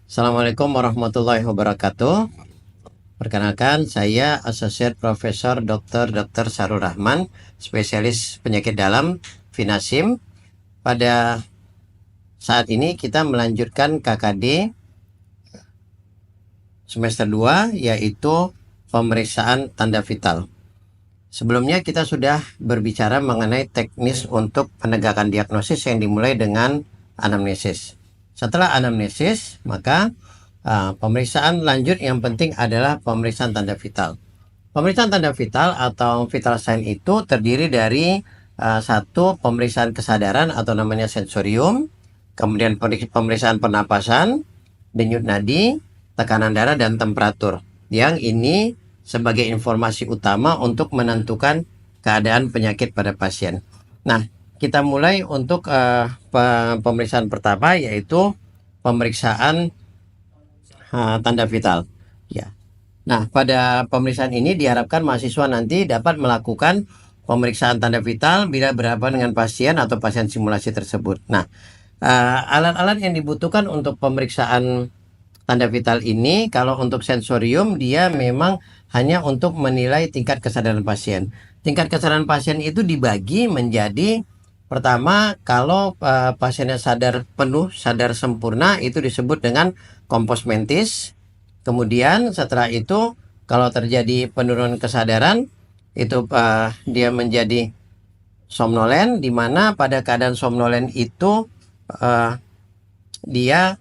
Assalamualaikum warahmatullahi wabarakatuh. Perkenalkan, saya Associate Profesor Dr. Sarul Rahman, spesialis penyakit dalam Vinasim. Pada saat ini kita melanjutkan KKD semester 2, yaitu pemeriksaan tanda vital. Sebelumnya kita sudah berbicara mengenai teknis untuk penegakan diagnosis yang dimulai dengan anamnesis. Setelah anamnesis, maka pemeriksaan lanjut yang penting adalah pemeriksaan tanda vital. Pemeriksaan tanda vital atau vital sign itu terdiri dari satu, pemeriksaan kesadaran atau namanya sensorium, kemudian pemeriksaan pernapasan, denyut nadi, tekanan darah, dan temperatur. Yang ini sebagai informasi utama untuk menentukan keadaan penyakit pada pasien. Nah, kita mulai untuk pemeriksaan pertama, yaitu pemeriksaan tanda vital. Ya. Nah, pada pemeriksaan ini diharapkan mahasiswa nanti dapat melakukan pemeriksaan tanda vital bila berhadapan dengan pasien atau pasien simulasi tersebut. Nah, alat-alat yang dibutuhkan untuk pemeriksaan tanda vital ini, kalau untuk sensorium dia memang hanya untuk menilai tingkat kesadaran pasien. Tingkat kesadaran pasien itu dibagi menjadi, pertama, kalau pasiennya sadar penuh, sadar sempurna, itu disebut dengan compos mentis. Kemudian setelah itu, kalau terjadi penurunan kesadaran, itu dia menjadi somnolen, di mana pada keadaan somnolen itu dia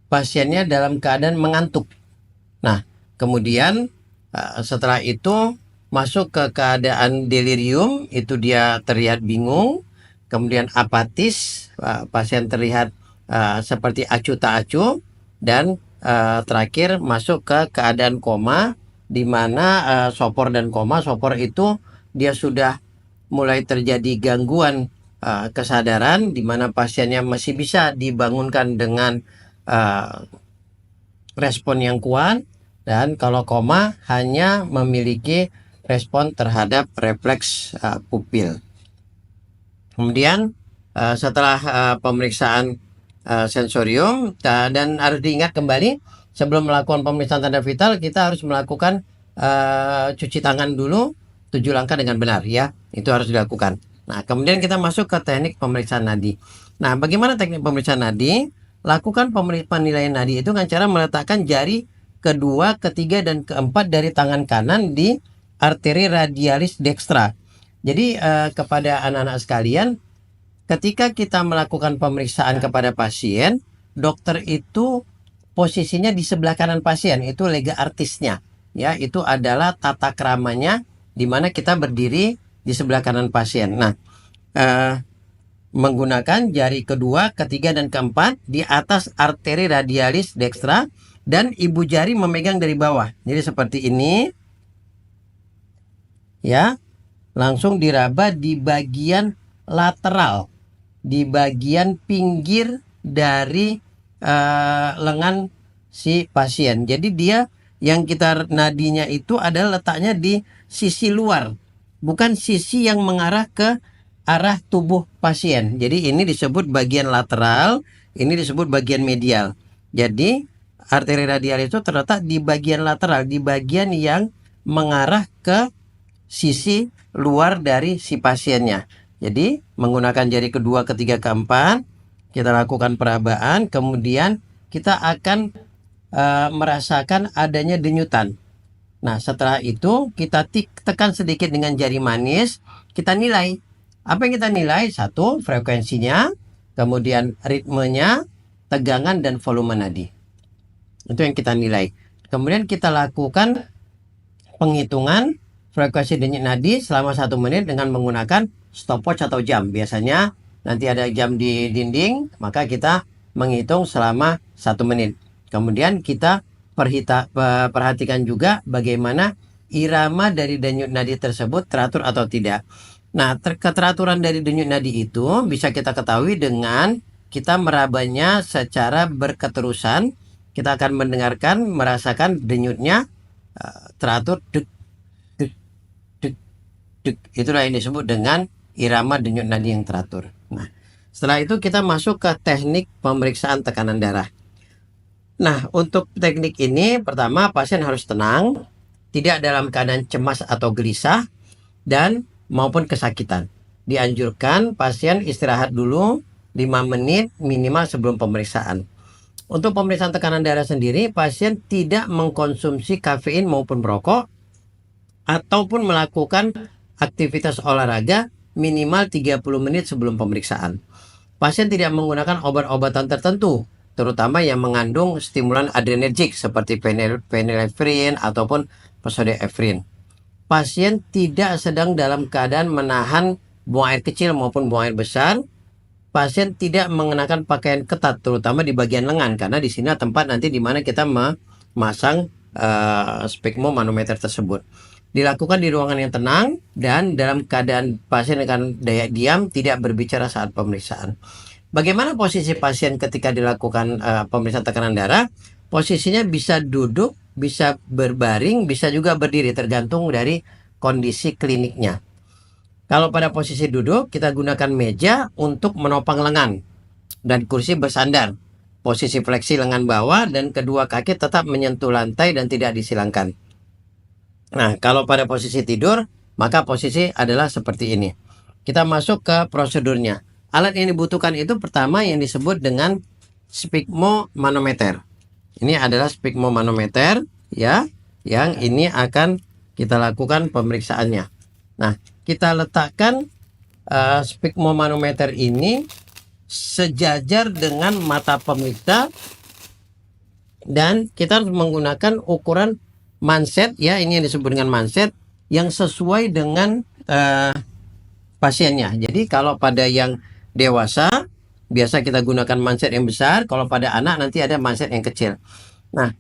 pasiennya dalam keadaan mengantuk. Nah, kemudian setelah itu masuk ke keadaan delirium, itu dia terlihat bingung, kemudian apatis, pasien terlihat seperti acuh tak acuh, dan terakhir masuk ke keadaan koma, di mana sopor dan koma. Sopor itu dia sudah mulai terjadi gangguan kesadaran, di mana pasiennya masih bisa dibangunkan dengan respon yang kuat, dan kalau koma hanya memiliki respon terhadap refleks pupil. Kemudian setelah pemeriksaan sensorium, dan harus diingat kembali, sebelum melakukan pemeriksaan tanda vital kita harus melakukan cuci tangan dulu 7 langkah dengan benar, ya, itu harus dilakukan. Nah, kemudian kita masuk ke teknik pemeriksaan nadi. Nah, bagaimana teknik pemeriksaan nadi? Lakukan penilaian nadi itu dengan cara meletakkan jari kedua, ketiga, dan keempat dari tangan kanan di arteri radialis dextra. Jadi kepada anak-anak sekalian, ketika kita melakukan pemeriksaan kepada pasien, dokter itu posisinya di sebelah kanan pasien, itu lega artisnya, ya, itu adalah tata keramanya, di mana kita berdiri di sebelah kanan pasien. Nah, menggunakan jari kedua, ketiga, dan keempat di atas arteri radialis dextra, dan ibu jari memegang dari bawah. Jadi seperti ini, ya, langsung diraba di bagian lateral, di bagian pinggir dari lengan si pasien. Jadi dia yang kita nadinya itu adalah letaknya di sisi luar, bukan sisi yang mengarah ke arah tubuh pasien. Jadi ini disebut bagian lateral, ini disebut bagian medial. Jadi arteri radial itu terletak di bagian lateral, di bagian yang mengarah ke sisi luar dari si pasiennya. Jadi menggunakan jari kedua, ketiga, keempat, kita lakukan perabaan, kemudian kita akan merasakan adanya denyutan. Nah, setelah itu kita tekan sedikit dengan jari manis, kita nilai. Apa yang kita nilai? Satu, frekuensinya, kemudian ritmenya, tegangan, dan volume nadi. Itu yang kita nilai. Kemudian kita lakukan penghitungan frekuensi denyut nadi selama 1 menit dengan menggunakan stopwatch atau jam. Biasanya nanti ada jam di dinding, maka kita menghitung selama 1 menit. Kemudian kita perhatikan juga bagaimana irama dari denyut nadi tersebut teratur atau tidak. Nah, keteraturan dari denyut nadi itu bisa kita ketahui dengan kita merabanya secara berketerusan. Kita akan mendengarkan, merasakan denyutnya teratur, dek, dek, dek, dek. Itulah yang disebut dengan irama denyut nadi yang teratur. Nah, setelah itu kita masuk ke teknik pemeriksaan tekanan darah. Nah, untuk teknik ini pertama pasien harus tenang, tidak dalam keadaan cemas atau gelisah dan maupun kesakitan. Dianjurkan pasien istirahat dulu 5 menit minimal sebelum pemeriksaan. Untuk pemeriksaan tekanan darah sendiri, pasien tidak mengkonsumsi kafein maupun merokok ataupun melakukan aktivitas olahraga minimal 30 menit sebelum pemeriksaan. Pasien tidak menggunakan obat-obatan tertentu, terutama yang mengandung stimulan adrenergik seperti phenylephrine ataupun pseudoephedrine. Pasien tidak sedang dalam keadaan menahan buang air kecil maupun buang air besar. Pasien tidak mengenakan pakaian ketat, terutama di bagian lengan, karena di sini tempat nanti di mana kita memasang sphygmomanometer tersebut. Dilakukan di ruangan yang tenang dan dalam keadaan pasien akan daya diam, tidak berbicara saat pemeriksaan. Bagaimana posisi pasien ketika dilakukan pemeriksaan tekanan darah? Posisinya bisa duduk, bisa berbaring, bisa juga berdiri, tergantung dari kondisi kliniknya. Kalau pada posisi duduk, kita gunakan meja untuk menopang lengan dan kursi bersandar. Posisi fleksi lengan bawah dan kedua kaki tetap menyentuh lantai dan tidak disilangkan. Nah, kalau pada posisi tidur, maka posisi adalah seperti ini. Kita masuk ke prosedurnya. Alat yang dibutuhkan itu pertama yang disebut dengan sphygmomanometer. Ini adalah sphygmomanometer ya, yang ini akan kita lakukan pemeriksaannya. Nah, kita letakkan sphygmomanometer ini sejajar dengan mata pemeriksa dan kita harus menggunakan ukuran manset ya, ini yang disebut dengan manset yang sesuai dengan pasiennya. Jadi kalau pada yang dewasa biasa kita gunakan manset yang besar, kalau pada anak nanti ada manset yang kecil. Nah,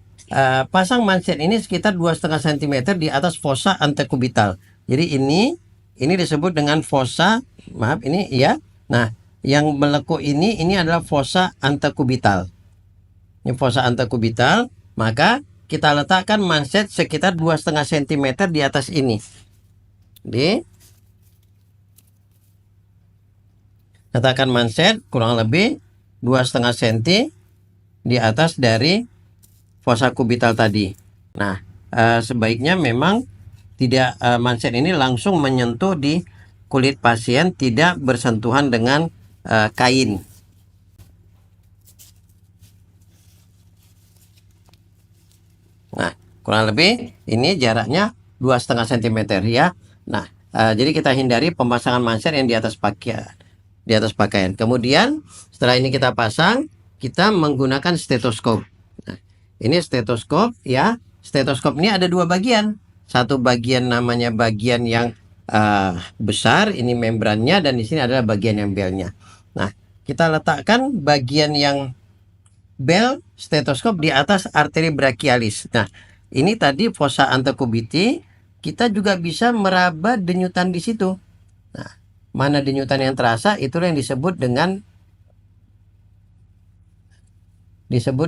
pasang manset ini sekitar 2,5 cm di atas fossa antekubital. Jadi ini disebut dengan fossa, maaf ini ya. Nah, yang melekuk ini adalah fossa antekubital. Ini fossa antekubital, maka kita letakkan manset sekitar 2,5 cm di atas ini. Letakkan manset kurang lebih 2,5 cm di atas dari fossa kubital tadi. Nah, sebaiknya memang tidak manset ini langsung menyentuh di kulit pasien, tidak bersentuhan dengan kain. Nah, kurang lebih ini jaraknya 2,5 cm ya. Nah, jadi kita hindari pemasangan manset yang di atas pakaian. Kemudian setelah ini kita pasang, kita menggunakan stetoskop. Nah, ini stetoskop ya. Stetoskop ini ada 2 bagian. Satu bagian namanya bagian yang besar, ini membrannya, dan di sini adalah bagian yang belnya. Nah, kita letakkan bagian yang bel stetoskop di atas arteri brachialis. Nah, ini tadi fossa antecubiti, kita juga bisa meraba denyutan di situ. Nah, mana denyutan yang terasa, itulah yang disebut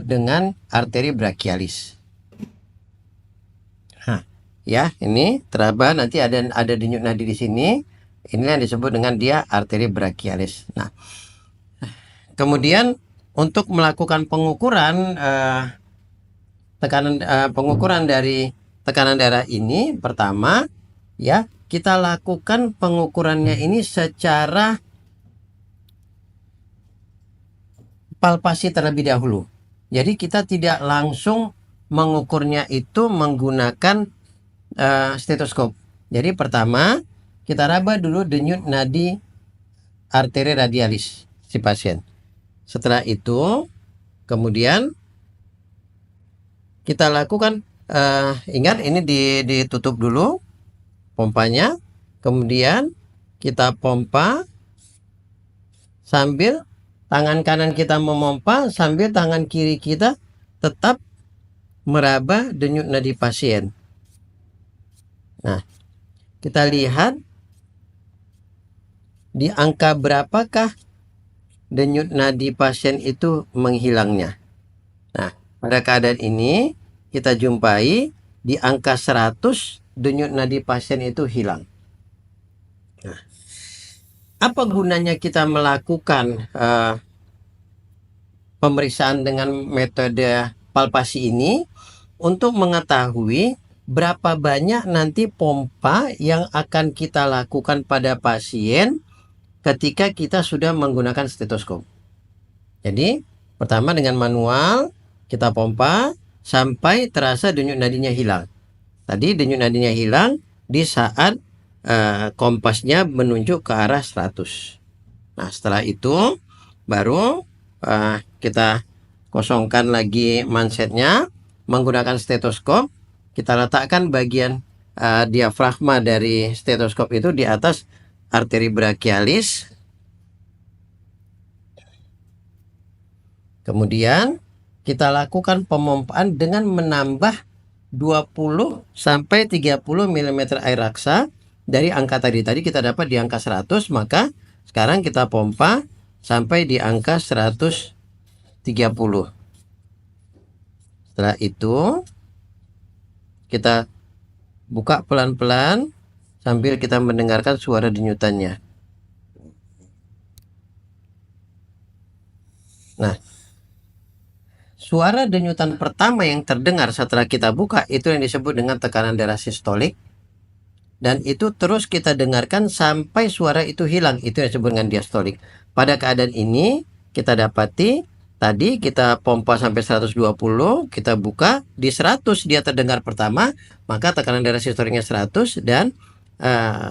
dengan arteri brachialis. Nah, ya, ini teraba nanti ada denyut nadi di sini. Inilah yang disebut dengan dia arteri brachialis. Nah, kemudian untuk melakukan pengukuran pengukuran dari tekanan darah ini, pertama ya kita lakukan pengukurannya ini secara palpasi terlebih dahulu. Jadi kita tidak langsung mengukurnya itu menggunakan stetoskop. Jadi pertama kita raba dulu denyut nadi arteri radialis si pasien. Setelah itu kemudian kita lakukan ingat ini ditutup dulu pompanya, kemudian kita pompa sambil tangan kanan kita memompa sambil tangan kiri kita tetap meraba denyut nadi pasien. Nah, kita lihat di angka berapakah denyut nadi pasien itu menghilangnya. Nah, pada keadaan ini kita jumpai di angka 100 denyut nadi pasien itu hilang. Nah, apa gunanya kita melakukan pemeriksaan dengan metode palpasi ini untuk mengetahui berapa banyak nanti pompa yang akan kita lakukan pada pasien ketika kita sudah menggunakan stetoskop. Jadi pertama dengan manual kita pompa sampai terasa denyut nadinya hilang. Tadi denyut nadinya hilang di saat kompasnya menunjuk ke arah 100. Nah setelah itu baru kita kosongkan lagi mansetnya menggunakan stetoskop. Kita letakkan bagian diafragma dari stetoskop itu di atas arteri brachialis. Kemudian kita lakukan pemompaan dengan menambah 20 sampai 30 mm air raksa dari angka tadi. Tadi kita dapat di angka 100, maka sekarang kita pompa sampai di angka 130. Setelah itu kita buka pelan-pelan sambil kita mendengarkan suara denyutannya. Nah, suara denyutan pertama yang terdengar setelah kita buka itu yang disebut dengan tekanan darah sistolik. Dan itu terus kita dengarkan sampai suara itu hilang, itu yang disebut dengan diastolik. Pada keadaan ini kita dapati tadi kita pompa sampai 120, kita buka di 100 dia terdengar pertama, maka tekanan darah sistoliknya 100 dan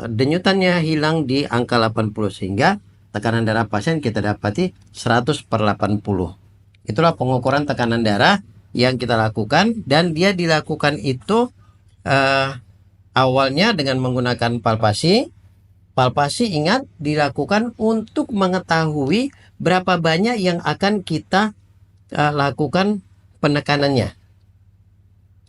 denyutannya hilang di angka 80, sehingga tekanan darah pasien kita dapati 100/80. Itulah pengukuran tekanan darah yang kita lakukan, dan dia dilakukan itu awalnya dengan menggunakan palpasi. Palpasi ingat dilakukan untuk mengetahui berapa banyak yang akan kita lakukan penekanannya.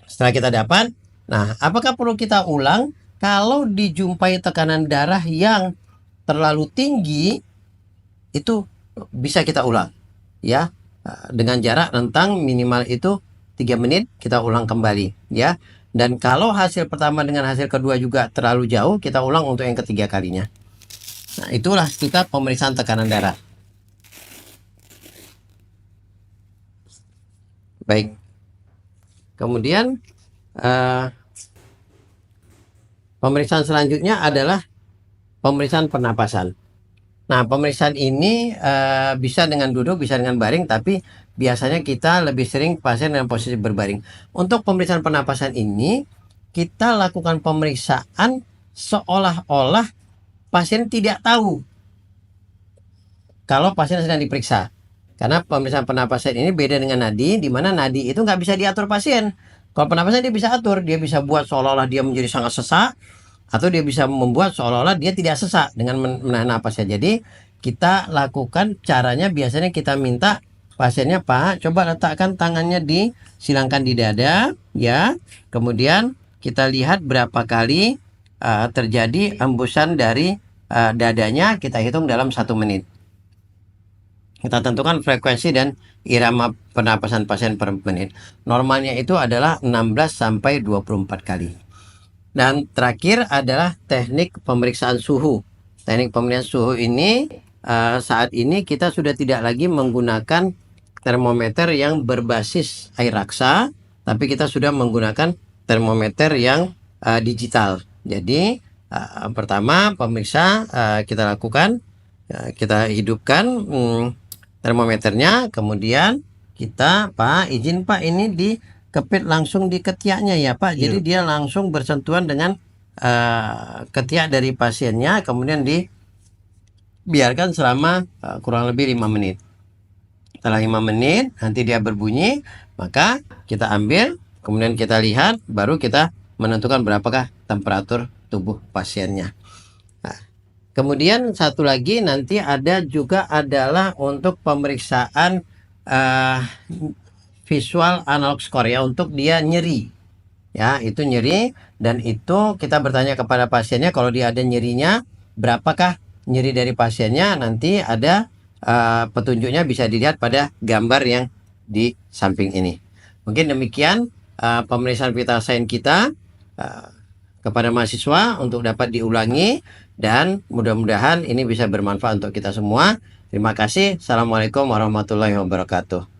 Setelah kita dapat, nah apakah perlu kita ulang? Kalau dijumpai tekanan darah yang terlalu tinggi, itu bisa kita ulang ya, dengan jarak rentang minimal itu 3 menit kita ulang kembali ya. Dan kalau hasil pertama dengan hasil kedua juga terlalu jauh, kita ulang untuk yang ketiga kalinya. Nah, itulah kita pemeriksaan tekanan darah. Baik. Kemudian pemeriksaan selanjutnya adalah pemeriksaan pernapasan. Nah, pemeriksaan ini bisa dengan duduk, bisa dengan baring, tapi biasanya kita lebih sering pasien dengan posisi berbaring. Untuk pemeriksaan pernapasan ini, kita lakukan pemeriksaan seolah-olah pasien tidak tahu kalau pasien sedang diperiksa. Karena pemeriksaan pernapasan ini beda dengan nadi, di mana nadi itu nggak bisa diatur pasien. Kalau pernapasan dia bisa atur, dia bisa buat seolah-olah dia menjadi sangat sesak, atau dia bisa membuat seolah-olah dia tidak sesak dengan menahan napasnya. Jadi kita lakukan caranya, biasanya kita minta pasiennya, Pak, coba letakkan tangannya silangkan di dada ya. Kemudian kita lihat berapa kali terjadi embusan dari dadanya, kita hitung dalam 1 menit. Kita tentukan frekuensi dan irama pernapasan pasien per menit. Normalnya itu adalah 16 sampai 24 kali. Dan terakhir adalah teknik pemeriksaan suhu. Teknik pemeriksaan suhu ini saat ini kita sudah tidak lagi menggunakan termometer yang berbasis air raksa, tapi kita sudah menggunakan termometer yang digital. Jadi pertama pemirsa kita lakukan, kita hidupkan termometernya, kemudian kita, Pak, izin Pak, ini dikepit langsung di ketiaknya ya Pak. Jadi dia langsung bersentuhan dengan ketiak dari pasiennya, kemudian dibiarkan selama kurang lebih 5 menit. Setelah 5 menit nanti dia berbunyi, maka kita ambil, kemudian kita lihat, baru kita menentukan berapakah temperatur tubuh pasiennya. Nah, kemudian satu lagi nanti ada juga adalah untuk pemeriksaan visual analog score ya, untuk dia nyeri ya, itu nyeri, dan itu kita bertanya kepada pasiennya kalau dia ada nyerinya, berapakah nyeri dari pasiennya. Nanti ada petunjuknya, bisa dilihat pada gambar yang di samping ini. Mungkin demikian pemeriksaan vital sign kita kepada mahasiswa untuk dapat diulangi, dan mudah-mudahan ini bisa bermanfaat untuk kita semua. Terima kasih. Assalamualaikum warahmatullahi wabarakatuh.